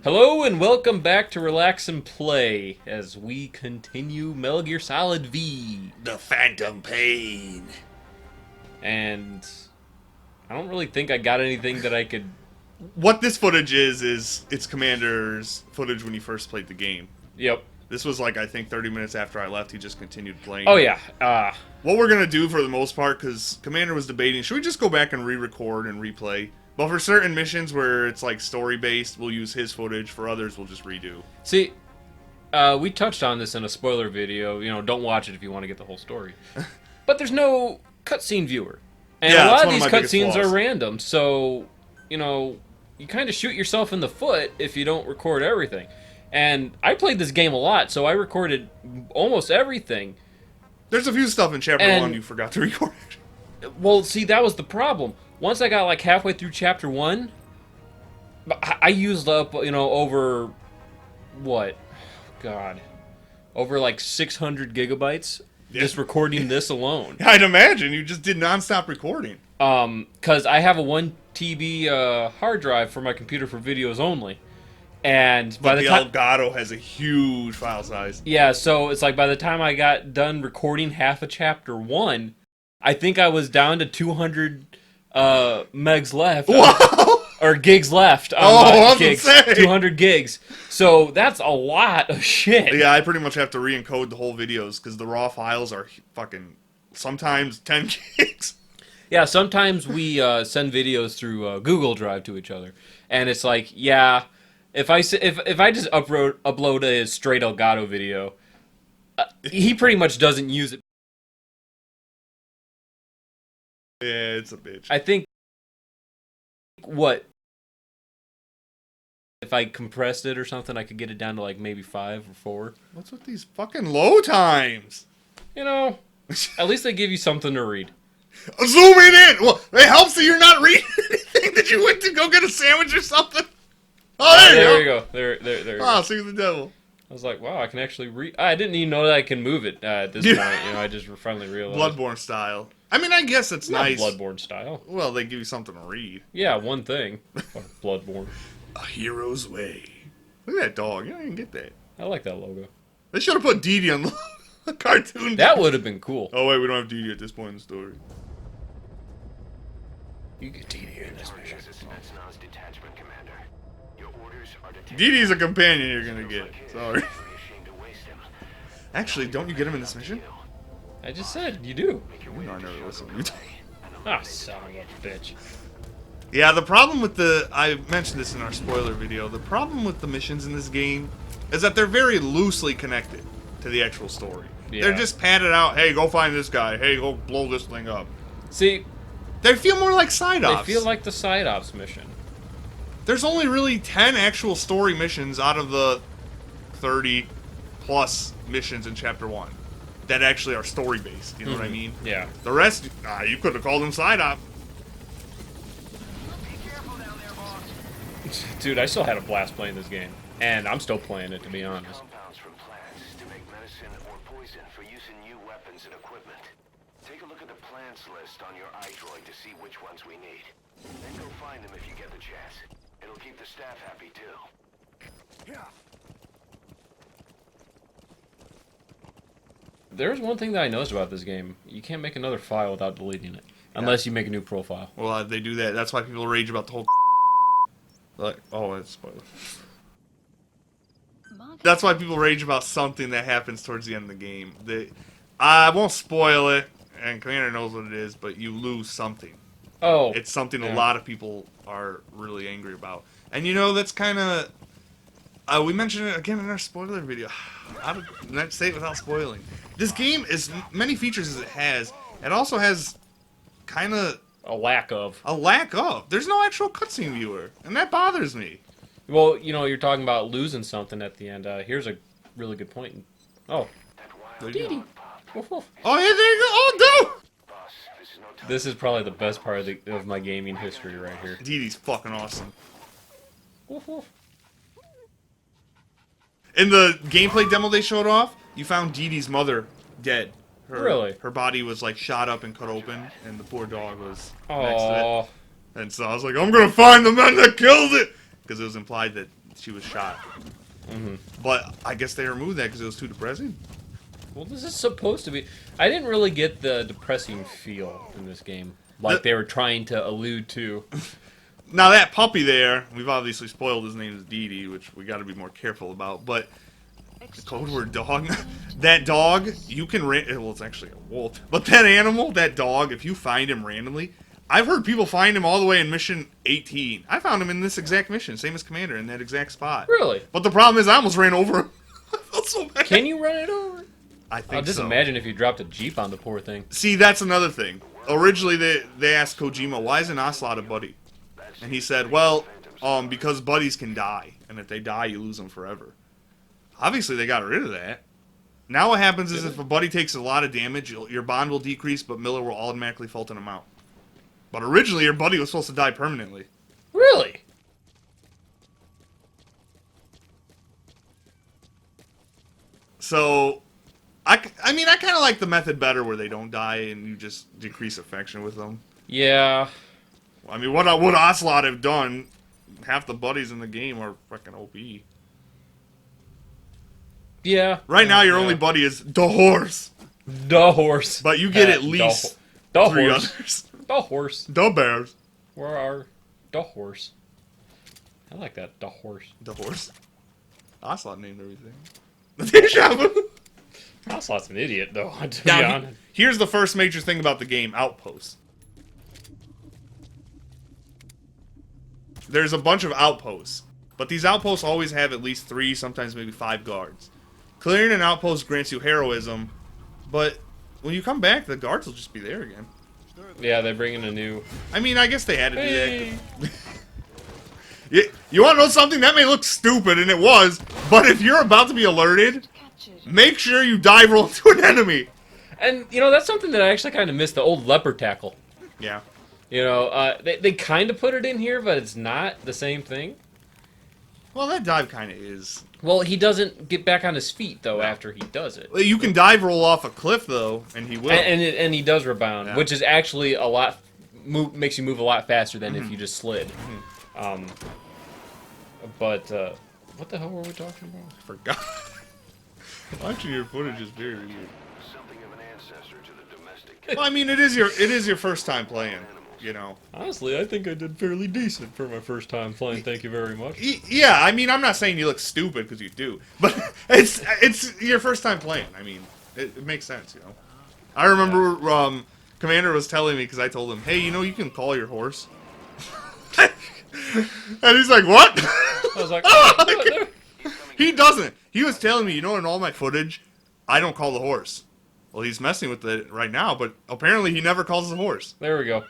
Hello and welcome back to Relax and Play as we continue Metal Gear Solid V. The Phantom Pain. And I don't really think I got anything that I could... What this footage is it's Commander's footage when he first played the game. Yep. This was like, I think 30 minutes after I left, he just continued playing. Oh yeah. What we're going to do for the most part, because Commander was debating, should we just go back and re-record and replay? But for certain missions where it's like story-based, we'll use his footage. For others, we'll just redo. See, we touched on this in a spoiler video. You know, don't watch it if you want to get the whole story. But there's no cutscene viewer. And Yeah, a lot that's of one these of my biggest cutscenes are flaws. random. So, you know, you kind of shoot yourself in the foot if you don't record everything. And I played this game a lot, so I recorded almost everything. There's a few stuff in Chapter And- 1 you forgot to record. Well, see, that was the problem. Once I got like halfway through Chapter 1, I used up, you know, over what? God. Over like 600 gigabytes just recording this alone. I'd imagine you just did non-stop recording. Because I have a 1 TB hard drive for my computer for videos only. And by But the the time... Elgato has a huge file size. Yeah, so it's like by the time I got done recording half of Chapter 1, I think I was down to 200 megs left. Wow! Or gigs left on Oh, my I was gigs. gonna say. 200 gigs. So that's a lot of shit. Yeah, I pretty much have to re-encode the whole videos because the raw files are fucking sometimes 10 gigs. Yeah, sometimes we send videos through Google Drive to each other, and it's like, yeah, if I just upload a straight Elgato video, he pretty much doesn't use it. Yeah, it's a bitch. I think what if I compressed it or something, I could get it down to like maybe 5 or 4. What's with these fucking load times? You know, at least they give you something to read. Zooming in! Well, it helps that you're not reading anything that you went to go get a sandwich or something. Oh, There there you you go. go. There you go. Ah, see the devil. I was like, wow, I can actually read. I didn't even know that I can move it at this point. You know, I just finally realized. Bloodborne style. I mean, I guess it's Not nice. Bloodborne style. Well, they give you something to read. Yeah, one thing. Fuck Bloodborne. A hero's way. Look at that dog. You don't even get that. I like that logo. They should have put Dee Dee on the cartoon. That would have been cool. Oh, wait, we don't have Dee Dee at this point in the story. You get DD in this mission. Dee Dee's a companion you're gonna get. Sorry. Actually, don't you get him in this mission? I just said, you do. You know I never listen to you. Ah, son of a bitch. Yeah, the problem with I mentioned this in our spoiler video, the problem with the missions in this game is that they're very loosely connected to the actual story. Yeah. They're just padded out, hey, go find this guy, hey, go blow this thing up. See, They feel more like side ops. they feel like the side ops mission. There's only really 10 actual story missions out of the 30 plus missions in Chapter 1 that actually are story based, you know what I mean? Yeah. The rest, you could have called them side op. Dude, I still had a blast playing this game. And I'm still playing it, to be honest. Compounds from plants to make medicine or poison for use in new weapons and equipment. Take a look at the plants list on your iDroid to see which ones we need. Then go find them if you get the chance. It'll keep the staff happy too. There's one thing that I noticed about this game. You can't make another file without deleting it. Unless you make a new profile. Well, they do that. That's why people rage about the whole. Like, oh, it's spoiler. That's why people rage about something that happens towards the end of the game. I won't spoil it, and Commander knows what it is, but you lose something. Oh. It's something yeah. a lot of people are really angry about. And you know, that's kind of. We mentioned it again in our spoiler video. How to say it without spoiling. This game, as many features as it has, it also has kind of A lack of. a lack of. There's no actual cutscene viewer, and that bothers me. Well, you know, you're talking about losing something at the end. Here's a really good point. Oh. Dee-dee. Woof, woof. Oh, yeah, there you go. Oh, no! Boss, this is no time. This is probably the best part of my gaming history right here. Dee Dee's fucking awesome. Woof, woof. In the gameplay demo they showed off, you found Dee Dee's mother dead. Really? Her body was like shot up and cut open, and the poor dog was next to it. Oh. And so I was like, I'm gonna find the men that killed it! Because it was implied that she was shot. Mm-hmm. But I guess they removed that because it was too depressing. Well, this is supposed to be. I didn't really get the depressing feel in this game, like they were trying to allude to. Now that puppy there, we've obviously spoiled his name is Dee Dee, which we got to be more careful about. But the code word dog, that dog, you can well, it's actually a wolf. But that animal, that dog, if you find him randomly, I've heard people find him all the way in mission 18. I found him in this exact mission, same as Commander, in that exact spot. Really? But the problem is, I almost ran over him. I felt so bad. Can you run it over? I think just so. imagine if you dropped a Jeep on the poor thing. See, that's another thing. Originally, they asked Kojima, why is an ocelot a buddy? And he said, well, because buddies can die. And if they die, you lose them forever. Obviously, they got rid of that. Now what happens is if a buddy takes a lot of damage, your bond will decrease, but Miller will automatically Fulton him out. But originally, your buddy was supposed to die permanently. Really? So, I mean, I kind of like the method better where they don't die and you just decrease affection with them. Yeah. I mean, what would Ocelot have done? Half the buddies in the game are fucking OP. Yeah. Right now, your only buddy is the horse. The horse. But you get at least the three horse. others. The horse. The bears. Where are the horse? I like that. The horse. The horse. Ocelot named everything. Deja vu. Ocelot's an idiot, though, to be Now, honest. here's the first major thing about the game, outposts. There's a bunch of outposts, but these outposts always have at least 3, sometimes maybe 5 guards. Clearing an outpost grants you heroism, but when you come back, the guards will just be there again. Yeah, they bring in a new... I mean, I guess they had to do Hey. that. You want to know something? That may look stupid, and it was, but if you're about to be alerted, make sure you dive roll into an enemy. And, you know, that's something that I actually kind of missed, the old leopard tackle. Yeah. You know, they kind of put it in here, but it's not the same thing. Well, that dive kind of is. Well, he doesn't get back on his feet, though, after he does it. You can dive roll off a cliff, though, and he will. And he does rebound, Yeah. which is actually a lot... makes you move a lot faster than if you just slid. But, what the hell were we talking about? I forgot. Watching your footage is very weird. Something of an ancestor to the domestic. Well, I mean, it is your first time playing, you know. Honestly, I think I did fairly decent for my first time playing. Thank you very much. Yeah, I mean, I'm not saying you look stupid because you do, but it's your first time playing. I mean, it makes sense, you know. I remember Commander was telling me because I told him, hey, you know, you can call your horse. And he's like, what? I was like, oh, He doesn't. He was telling me, you know, in all my footage, I don't call the horse. Well, he's messing with it right now, but apparently he never calls the horse. there we go.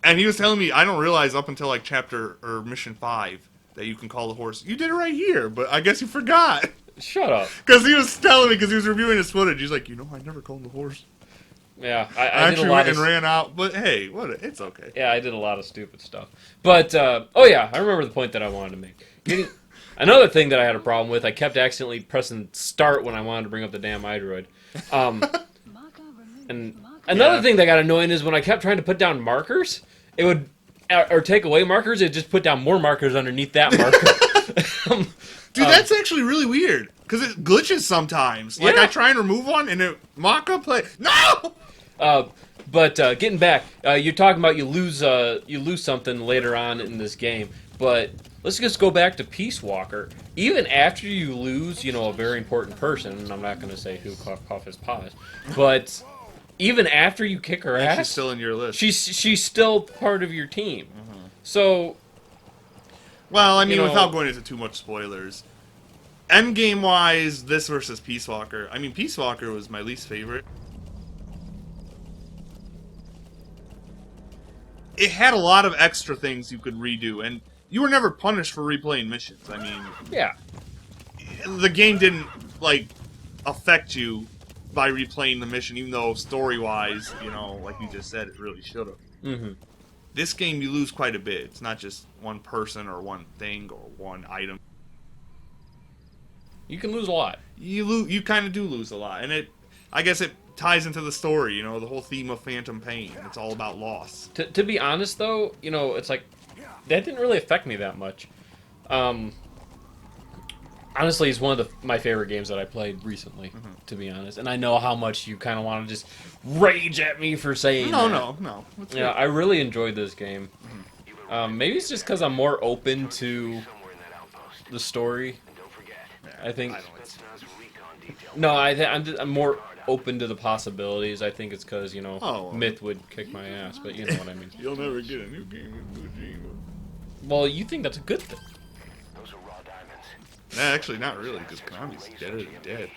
And he was telling me, I don't realize up until like chapter or mission 5 that you can call the horse. You did it right here, but I guess you forgot. Shut up. Because he was telling me, because he was reviewing his footage. He's like, you know, I never called the horse. Yeah, I I did actually a lot went of... and ran out, but hey, it's okay. Yeah, I did a lot of stupid stuff. But, oh yeah, I remember the point that I wanted to make. Another thing that I had a problem with, I kept accidentally pressing start when I wanted to bring up the damn iDroid. And another thing that got annoying is when I kept trying to put down markers, it would, or take away markers, it just put down more markers underneath that marker. Dude, that's actually really weird, because it glitches sometimes. Like, Yeah. I try and remove one, and it mock-up play. No! But getting back, you're talking about you lose something later on in this game. But let's just go back to Peace Walker. Even after you lose, you know, a very important person, and I'm not going to say who cough his paws, but even after you kick her ass, She's still in your list. she's still part of your team. So, Well, I mean, you know, without going into too much spoilers, endgame-wise, this versus Peace Walker. I mean, Peace Walker was my least favorite. It had a lot of extra things you could redo, and you were never punished for replaying missions. I mean, yeah. the game didn't, like, affect you by replaying the mission, even though story-wise, you know, like you just said, it really should have. Mm-hmm. This game, you lose quite a bit. It's not just one person or one thing or one item. You can lose a lot. You kind of do lose a lot, and I guess it ties into the story, you know, the whole theme of Phantom Pain. It's all about loss. To be honest, though, you know, it's like, that didn't really affect me that much. Honestly, it's one of my favorite games that I played recently, to be honest. And I know how much you kind of want to just rage at me for saying that. No. It's Yeah, good. I really enjoyed this game. Maybe it's just because I'm more open to the story. I think. No, I'm more open to the possibilities. I think it's because, Myth would kick my ass, but you know what I mean. You'll never get a new game in Kojima. Well, you think that's a good thing. Those are raw diamonds. Nah, actually, not really, because Konami's deader than dead.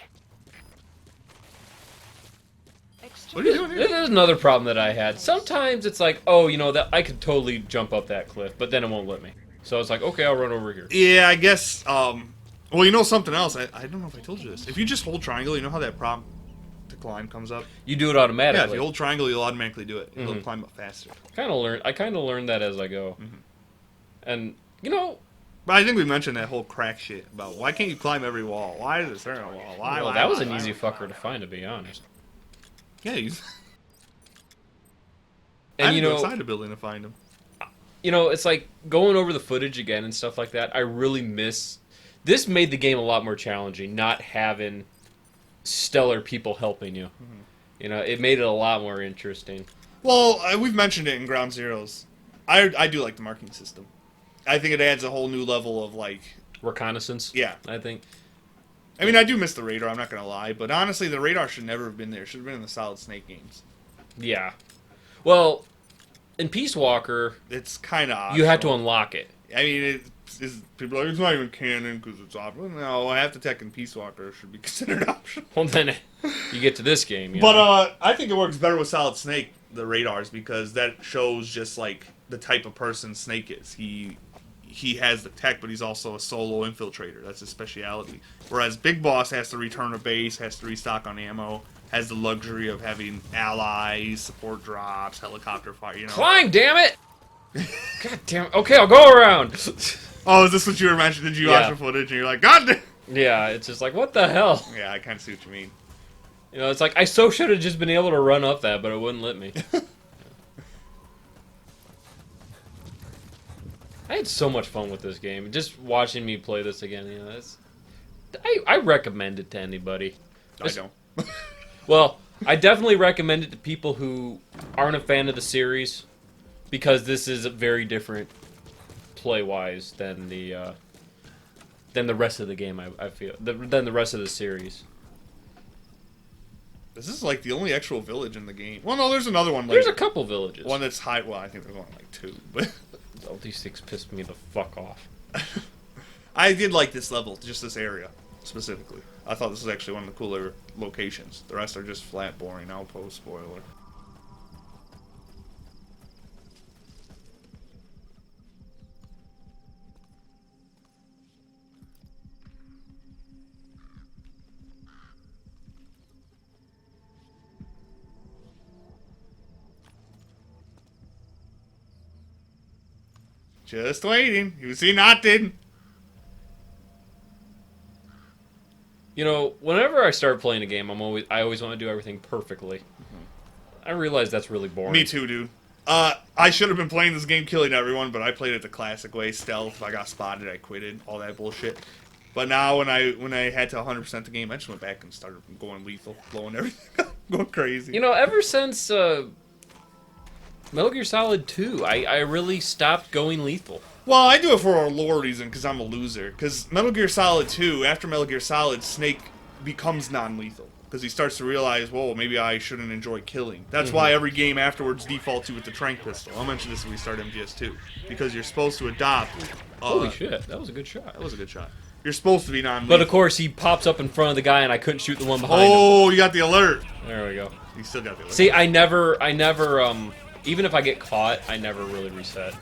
What are you doing here? There's another problem that I had. Sometimes it's like, oh, that I could totally jump up that cliff, but then it won't let me. So it's like, okay, I'll run over here. Yeah, I guess, well, you know something else? I don't know if I told you this. If you just hold triangle, you know how that prompt to climb comes up? You do it automatically. Yeah, if you hold triangle, you'll automatically do it. It'll climb up faster. I kind of learned that as I go. And, But I think we mentioned that whole crack shit about why can't you climb every wall? Why is there a wall? Why? well, why, that was why, an why? easy fucker to find, to be honest. Yeah, he's... And, I had to go inside the building to find him. It's like going over the footage again and stuff like that. I really miss... This made the game a lot more challenging, not having stellar people helping you. It made it a lot more interesting. Well, we've mentioned it in Ground Zeroes. I do like the marking system. I think it adds a whole new level of, like... Reconnaissance? Yeah. I think. I mean, I do miss the radar, I'm not going to lie. But honestly, the radar should never have been there. It should have been in the Solid Snake games. Yeah. Well, in Peace Walker, It's kind of you had to unlock it. I mean, people are like, it's not even canon because it's optional. No, half the tech in Peace Walker should be considered optional. Well, then you get to this game. But I think it works better with Solid Snake, the radars, because that shows just like the type of person Snake is. He has the tech, but he's also a solo infiltrator. That's his speciality. Whereas Big Boss has to return a base, has to restock on ammo, has the luxury of having allies, support drops, helicopter fire. Climb, damn it! God damn it. Okay, I'll go around. Oh, is this what you were mentioning? Did you watch the footage and you're like, God damn! Yeah, it's just like, what the hell? Yeah, I kind of see what you mean. It's like, I so should have just been able to run up that, but it wouldn't let me. I had so much fun with this game. Just watching me play this again, I recommend it to anybody. I don't. Well, I definitely recommend it to people who aren't a fan of the series, because this is very different play-wise than the rest of the game. I feel than the rest of the series. This is like the only actual village in the game. Well, no, there's another one later. There's a couple villages. One that's high. Well, I think there's only like two, but Oh, these things pissed me the fuck off. I did like this level, just this area specifically. I thought this was actually one of the cooler locations. The rest are just flat, boring outpost. Spoiler. Just waiting. You see, nothing. Whenever I start playing a game, I always want to do everything perfectly. I realize that's really boring. Me too, dude. I should have been playing this game killing everyone, but I played it the classic way, stealth. If I got spotted, I quitted, all that bullshit. But now when I had to 100% the game, I just went back and started going lethal, blowing everything up, going crazy. Ever since Metal Gear Solid 2, I really stopped going lethal. Well, I do it for a lore reason, because I'm a loser. Because Metal Gear Solid 2, after Metal Gear Solid, Snake becomes non-lethal. Because he starts to realize, whoa, maybe I shouldn't enjoy killing. That's why every game afterwards defaults you with the tranq pistol. I'll mention this when we start MGS2. Because you're supposed to adopt... Holy shit, that was a good shot. That was a good shot. You're supposed to be non-lethal. But of course, he pops up in front of the guy, and I couldn't shoot the one behind him. Oh, you got the alert. There we go. You still got the alert. See, I never, even if I get caught, I never really reset.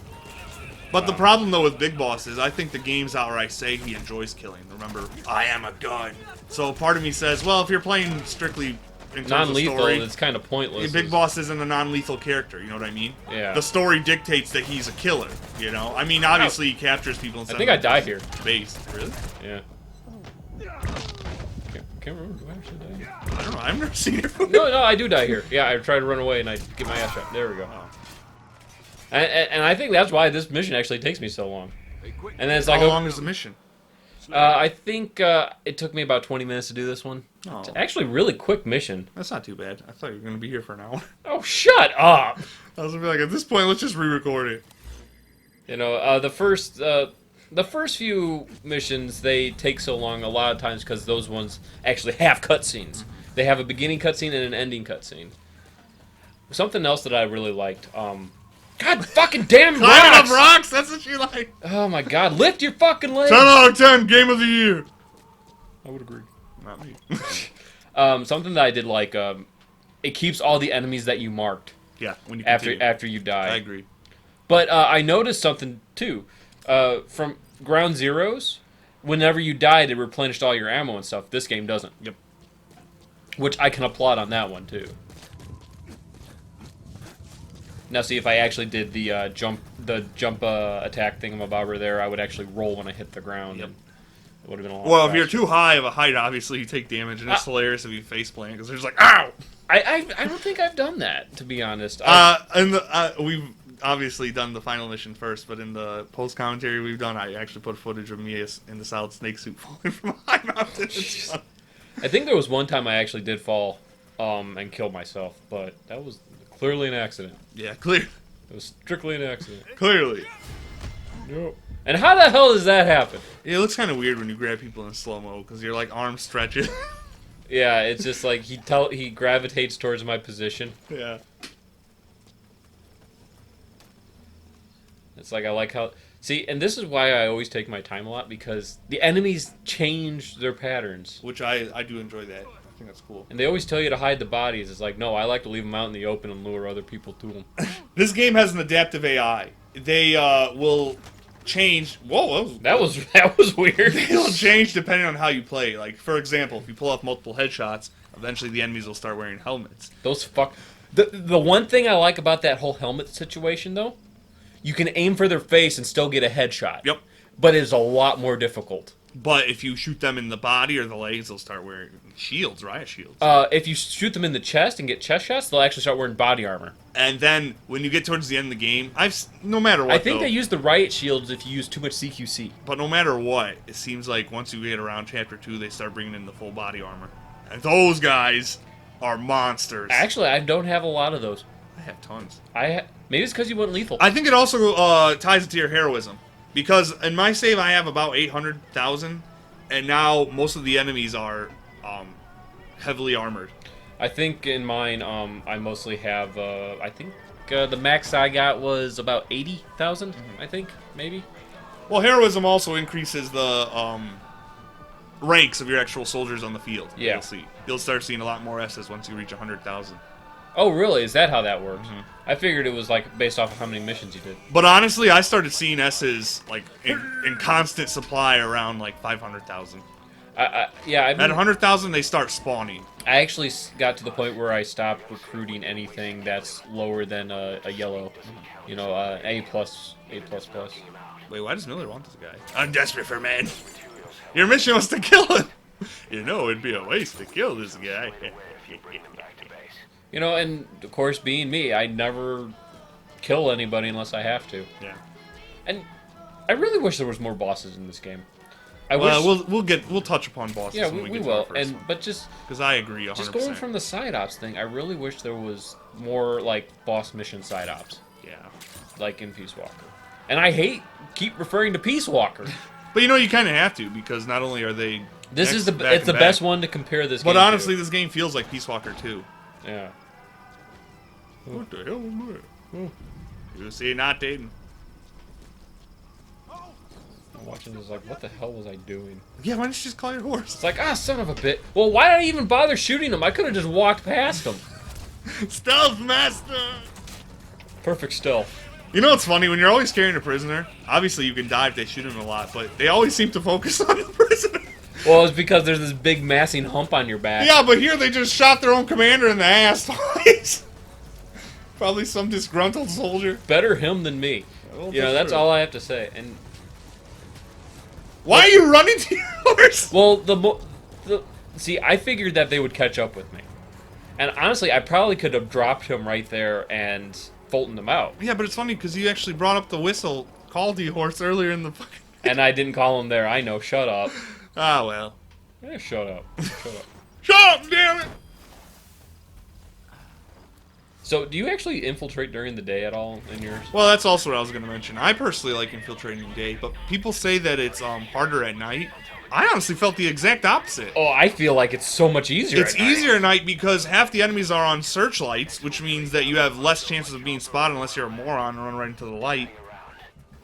But the problem, though, with Big Boss is I think the games outright say he enjoys killing. Remember, I am a gun. So part of me says, well, if you're playing strictly in terms of Non-lethal, story, it's kind of pointless. Big Boss isn't a non-lethal character, you know what I mean? Yeah. The story dictates that he's a killer, you know? I mean, obviously he captures people and I think I die here. Base. Really? Yeah. Can't remember. Do I actually die here? I don't know. I've never seen it. No, I do die here. Yeah, I try to run away and I get my ass shot. There we go. And I think that's why this mission actually takes me so long. And then it's How like, long is the mission? I think it took me about 20 minutes to do this one. Oh. It's actually a really quick mission. That's not too bad. I thought you were going to be here for an hour. Oh, shut up! I was going to be like, at this point, let's just re-record it. You know, the first few missions, they take so long a lot of times because those ones actually have cutscenes. They have a beginning cutscene and an ending cutscene. Something else that I really liked. God fucking damn Climbing rocks! up rocks, that's what you like. Oh my god, lift your fucking legs! 10 out of 10, game of the year. I would agree. Not me. Something that I did like, it keeps all the enemies that you marked Yeah, when you after you die. I agree. But I noticed something too. From Ground Zeroes, whenever you died, it replenished all your ammo and stuff. This game doesn't. Yep. Which I can applaud on that one too. Now, see, if I actually did the jump attack thingamabobber there, I would actually roll when I hit the ground. Yep. And it would have been a lot Well, if faster. you're too high of a height, obviously you take damage, and it's hilarious if you faceplant because they're just like, ow! I don't think I've done that, to be honest. We've obviously done the final mission first, but in the post commentary we've done, I actually put footage of me in the Solid Snake suit falling from a high mountain. I think there was one time I actually did fall and kill myself, but that was clearly an accident. Yeah, clear. It was strictly an accident. Clearly. Nope. And how the hell does that happen? It looks kind of weird when you grab people in slow mo because your like arms stretching. Yeah, it's just like he gravitates towards my position. Yeah. It's like I like how see, and this is why I always take my time a lot because the enemies change their patterns, Which I do enjoy that. I think that's cool. and they always tell you to hide the bodies. It's like no, I like to leave them out in the open and lure other people to them. This game has an adaptive AI. They will change. Whoa, That was weird. They'll change depending on how you play. Like, for example, if you pull off multiple headshots, eventually the enemies will start wearing helmets. Those fuck. The one thing I like about that whole helmet situation though, you can aim for their face and still get a headshot. Yep. But it's a lot more difficult. But if you shoot them in the body or the legs, they'll start wearing shields, riot shields. If you shoot them in the chest and get chest shots, they'll actually start wearing body armor. And then when you get towards the end of the game, no matter what, I think they use the riot shields if you use too much CQC. But no matter what, it seems like once you get around Chapter 2, they start bringing in the full body armor. And those guys are monsters. Actually, I don't have a lot of those. I have tons. Maybe it's because you went lethal. I think it also ties into your heroism. Because in my save, I have about 800,000, and now most of the enemies are heavily armored. I think in mine, I mostly have. I think the max I got was about 80,000. I think maybe. Well, heroism also increases the ranks of your actual soldiers on the field. Yeah. You'll start seeing a lot more S's once you reach 100,000. Oh, really? Is that how that works? I figured it was like based off of how many missions you did. But honestly, I started seeing S's like in constant supply around like 500,000. Yeah, At 100,000, they start spawning. I actually got to the point where I stopped recruiting anything that's lower than a yellow. You know, A++. Wait, why does Miller want this guy? I'm desperate for men. Your mission was to kill him. You know, it'd be a waste to kill this guy. You know, and of course, being me, I never kill anybody unless I have to. Yeah. And I really wish there was more bosses in this game. I Well, wish. we'll touch upon bosses. Yeah, when we get to will. the first And one. but just Because I agree 100%. going from the side ops thing, I really wish there was more like boss mission side ops, Yeah. like in Peace Walker. And I keep referring to Peace Walker. But you know, you kind of have to, because not only are they... This is back it's and the back, best one to compare this game But honestly, to. this game feels like Peace Walker 2. Yeah. What the hell was that? You see, not dating. I'm watching this like, what the hell was I doing? Yeah, why don't you just call your horse? It's like, son of a bit. Well, why did I even bother shooting him? I could have just walked past him. Stealth Master! Perfect stealth. You know what's funny? When you're always carrying a prisoner, obviously you can die if they shoot him a lot, but they always seem to focus on the prisoner. Well, it's because there's this big massing hump on your back. Yeah, but here they just shot their own commander in the ass twice. Probably some disgruntled soldier. Better him than me. Well, You know, that's true. all I have to say. And Why are you running to your horse? well, see, I figured that they would catch up with me, and honestly, I probably could have dropped him right there and Fultoned him out. Yeah, but it's funny because you actually brought up the whistle called you horse earlier in the fucking... And I didn't call him there. I know. Shut up. Ah, well. Yeah, shut up. Shut up. Shut up, damn it! So, do you actually infiltrate during the day at all in yours? Well, that's also what I was going to mention. I personally like infiltrating day, but people say that it's harder at night. I honestly felt the exact opposite. Oh, I feel like it's so much easier. It's easier at night because half the enemies are on searchlights, which means that you have less chances of being spotted unless you're a moron and run right into the light.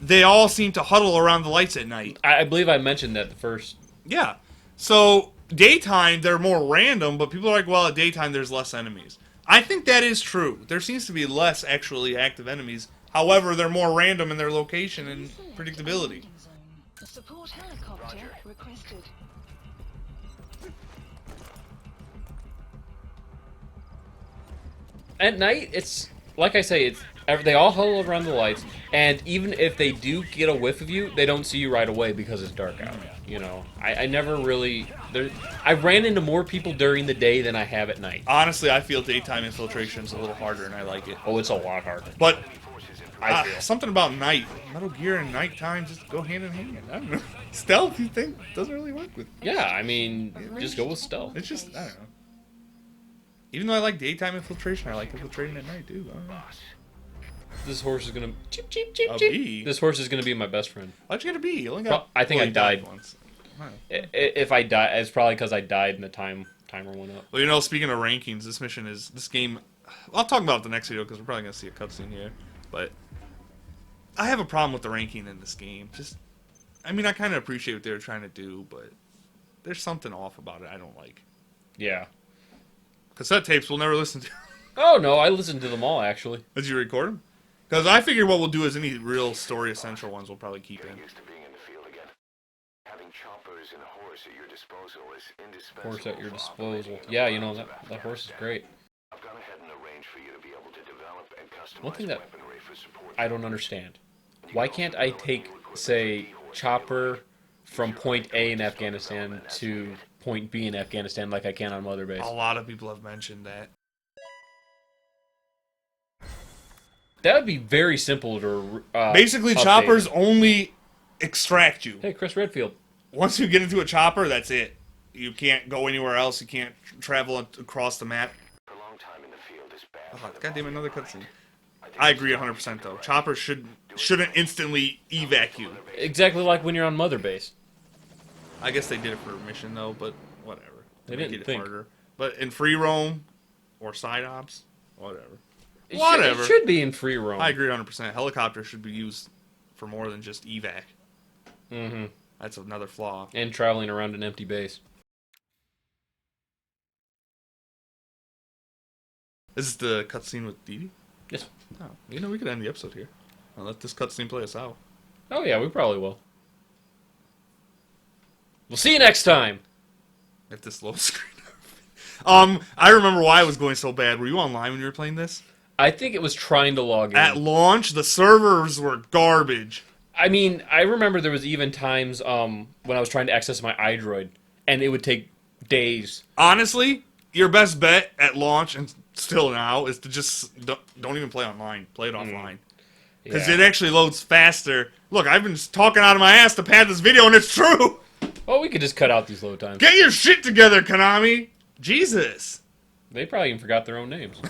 They all seem to huddle around the lights at night. I believe I mentioned that the first. Yeah. So, daytime, they're more random, but people are like, well, at daytime, there's less enemies. I think that is true. There seems to be less actually active enemies. However, they're more random in their location and predictability. Support helicopter requested. At night, it's like I say, they all huddle around the lights, and even if they do get a whiff of you, they don't see you right away because it's dark out. You know, I never really. I ran into more people during the day than I have at night. Honestly, I feel daytime infiltration is a little harder, and I like it. Oh, it's a lot harder. But I feel. something about night, Metal Gear and nighttime just go hand in hand. I don't know. Stealth, you think, doesn't really work with. Yeah, I mean, just go with stealth. It's just, I don't know. Even though I like daytime infiltration, I like infiltrating at night too. I don't know. This horse is gonna cheep cheep cheep A cheep. bee? This horse is gonna be my best friend. Why'd you get a bee? You only got. I think well, I you died once. If I die, it's probably because I died and the timer went up. Well, you know, speaking of rankings, this game. I'll talk about it the next video because we're probably gonna see a cutscene here. But I have a problem with the ranking in this game. I mean, I kind of appreciate what they were trying to do, but there's something off about it I don't like. Yeah. Cassette tapes we'll never listen to. Oh no, I listened to them all actually. Did you record them? Because I figure what we'll do is any real story essential ones we'll probably keep in. Used to being in the field again. Having choppers and a horse at your disposal is indispensable. Horse at your for disposal. operating Yeah, a you know variety that of horse is Afghanistan. great. I've gone ahead and arranged for you to be able to develop and customize One thing that weaponry for support. I don't understand. Why can't I take, say, Chopper from point A in Afghanistan to point B in Afghanistan like I can on Mother Base? A lot of people have mentioned that. That would be very simple to Basically, update. choppers only extract you. Hey, Chris Redfield. Once you get into a chopper, that's it. You can't go anywhere else. You can't travel across the map. For a long time in the field is bad. Oh, goddamn, another cutscene. I agree 100% though. Choppers shouldn't instantly evac you. Exactly like when you're on Mother Base. I guess they did it for a mission though, but whatever. They Make didn't it think. harder. But in free roam or side ops, whatever. It should be in free roam. I agree 100%. Helicopters should be used for more than just evac. Mm-hmm. That's another flaw. And traveling around an empty base. This is the cutscene with Dee Dee? Yes. Oh, you know, we could end the episode here. I'll let this cutscene play us out. Oh yeah, we probably will. We'll see you next time. If this load screen. I remember why it was going so bad. Were you online when you were playing this? I think it was trying to log in. At launch, the servers were garbage. I mean, I remember there was even times when I was trying to access my iDroid, and it would take days. Honestly, your best bet at launch, and still now, is to just don't even play online. Play it offline. Because Yeah. it actually loads faster. Look, I've been talking out of my ass to pad this video, and it's true! Well, we could just cut out these load times. Get your shit together, Konami! Jesus! They probably even forgot their own names.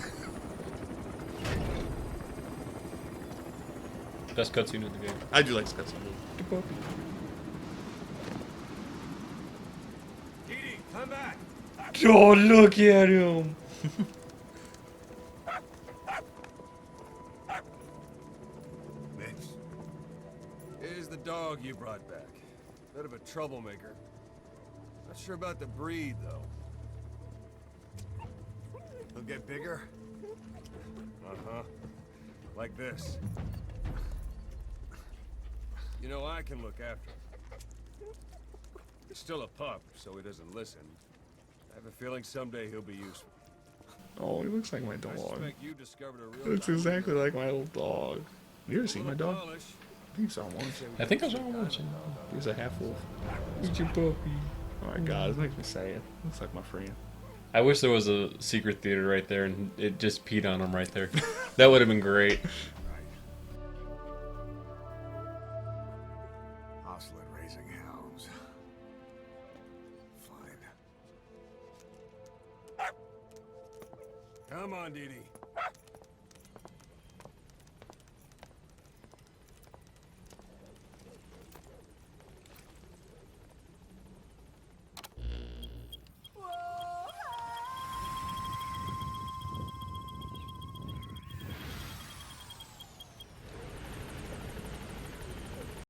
Best cutscene of the game. I do like this cutscene. Dee, come back. Oh, look at him! Mitch, here's the dog you brought back. Bit of a troublemaker. Not sure about the breed, though. He'll get bigger? Uh-huh. Like this. You know, I can look after him. He's still a pup, so he doesn't listen. I have a feeling someday he'll be useful. Oh, he looks like my I dog. suspect you discovered a He real looks exactly like my little dog. You ever seen my dog? polish. I think you saw him once. I think I was on once. He was a half wolf. It's your puppy. Oh my god, this makes me sad. Looks like my friend. I wish there was a secret theater right there and it just peed on him right there. That would have been great. hounds. Fine. Come on, Dee Dee.